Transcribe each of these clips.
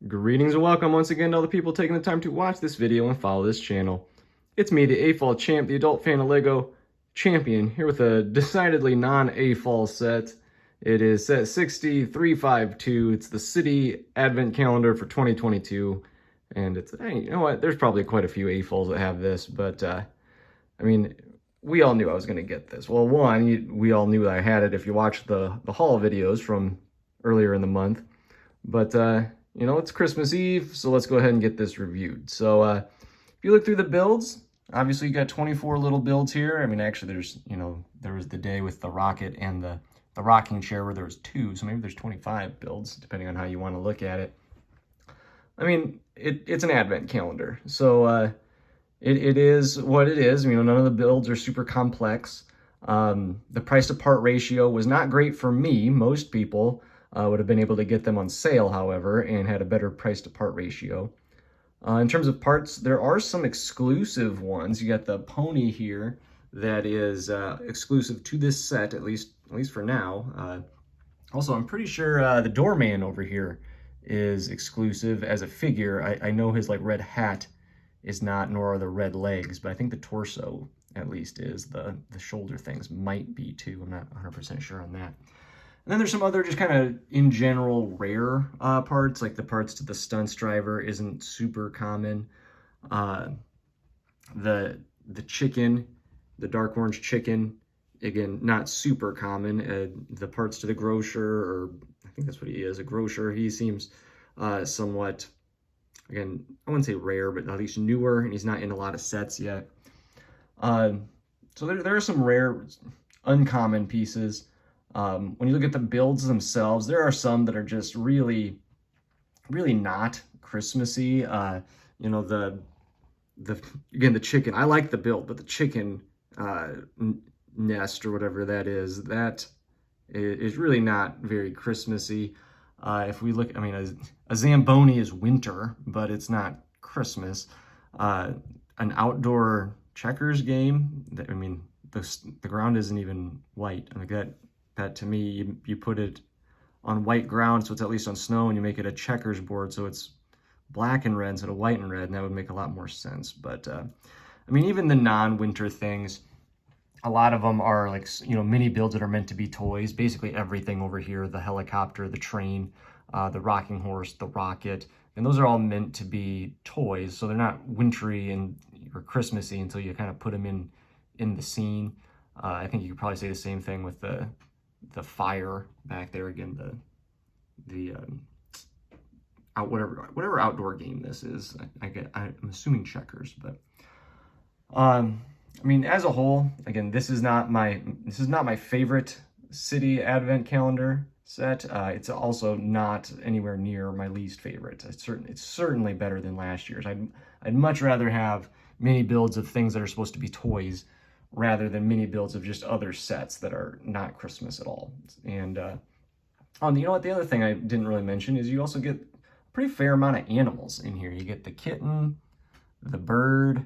Greetings and welcome once again to all the people taking the time to watch this video and follow this channel. It's me, the AFOL champ, the adult fan of LEGO champion, here with a decidedly non-AFOL set. It is set 60352. It's the City Advent Calendar for 2022. And it's, hey, you know what, there's probably quite a few AFOLs that have this, but I mean, we all knew I was going to get this. Well, one, we all knew I had it if you watched the haul videos from earlier in the month. But, you know, it's Christmas Eve, so let's go ahead and get this reviewed. So, if you look through the builds, obviously you got 24 little builds here. I mean, actually, there's, you know, there was the day with the rocket and the rocking chair where there was 2, so maybe there's 25 builds, depending on how you want to look at it. I mean, it's an advent calendar, so it is what it is. You know, none of the builds are super complex. The price to part ratio was not great for me. Most people would have been able to get them on sale, however, and had a better price to part ratio. In terms of parts, there are some exclusive ones. You got the pony here that is exclusive to this set, at least for now. Also, I'm pretty sure the doorman over here is exclusive as a figure. I know his like red hat is not, nor are the red legs, but I think the torso at least is. The shoulder things might be too. I'm not 100% sure on that. And then there's some other just kind of in general rare parts, like the parts to the Stuntz driver isn't super common. The chicken, the dark orange chicken, again, not super common. The parts to the grocer, or I think that's what he is, a grocer, he seems somewhat, again, I wouldn't say rare, but at least newer, and he's not in a lot of sets yet. So there are some rare, uncommon pieces. When you look at the builds themselves, there are some that are just really not Christmassy. You know, again, the chicken, I like the build, but the chicken nest or whatever that is really not very Christmassy. If we look, I mean, a Zamboni is winter, but it's not Christmas. An outdoor checkers game, I mean, the ground isn't even white. I mean, that to me, you put it on white ground, so it's at least on snow, and you make it a checkers board, so it's black and red instead of white and red, and that would make a lot more sense. But I mean, even the non-winter things, a lot of them are like, you know, mini builds that are meant to be toys. Basically everything over here, the helicopter, the train, the rocking horse, the rocket, and those are all meant to be toys, so they're not wintry or Christmassy until you kind of put them in the scene. I think you could probably say the same thing with the fire back there. Again, whatever outdoor game this is. I'm assuming checkers, but I mean, as a whole, again, this is not my favorite City Advent Calendar set. It's also not anywhere near my least favorite. It's certainly better than last year's. I'd much rather have mini builds of things that are supposed to be toys rather than mini builds of just other sets that are not Christmas at all. And you know what, the other thing I didn't really mention is you also get a pretty fair amount of animals in here. You get the kitten, the bird,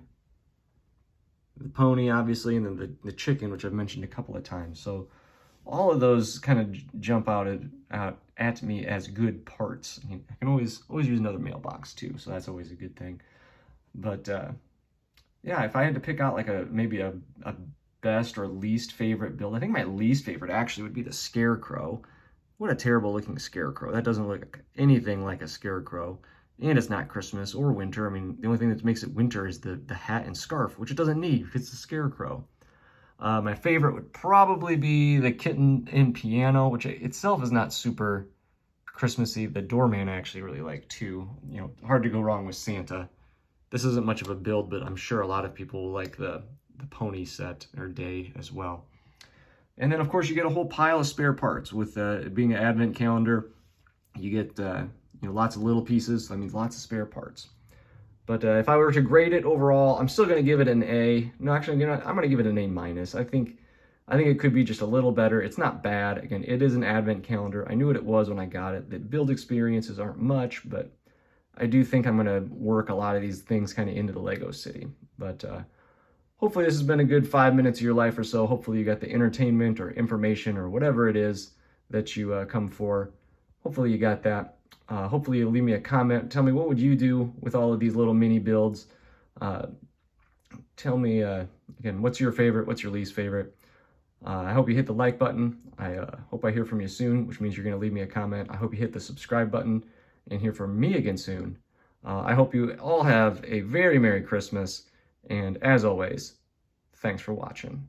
the pony, obviously, and then the chicken, which I've mentioned a couple of times. So all of those kind of jump out at me as good parts. I mean, I can always use another mailbox too, so that's always a good thing. But yeah, if I had to pick out like maybe a best or least favorite build, I think my least favorite actually would be the Scarecrow. What a terrible looking Scarecrow. That doesn't look anything like a Scarecrow. And it's not Christmas or winter. I mean, the only thing that makes it winter is the hat and scarf, which it doesn't need because it's a Scarecrow. My favorite would probably be the kitten and piano, which itself is not super Christmassy. The doorman I actually really like too. You know, hard to go wrong with Santa. This isn't much of a build, but I'm sure a lot of people will like the pony set or day as well. And then, of course, you get a whole pile of spare parts. With it being an advent calendar, you get you know, lots of little pieces. So that means lots of spare parts. But if I were to grade it overall, I'm still going to give it an A. No, actually, you know, I'm going to give it an A-. I think it could be just a little better. It's not bad. Again, it is an advent calendar. I knew what it was when I got it. The build experiences aren't much, but I do think I'm going to work a lot of these things kind of into the Lego City. But hopefully this has been a good 5 minutes of your life or so. Hopefully you got the entertainment or information or whatever it is that you come for. Hopefully you got that. Hopefully you'll leave me a comment. Tell me, what would you do with all of these little mini builds? Tell me, again, what's your favorite? What's your least favorite? I hope you hit the like button. I hope I hear from you soon, which means you're going to leave me a comment. I hope you hit the subscribe button and hear from me again soon. I hope you all have a very Merry Christmas. And as always, thanks for watching.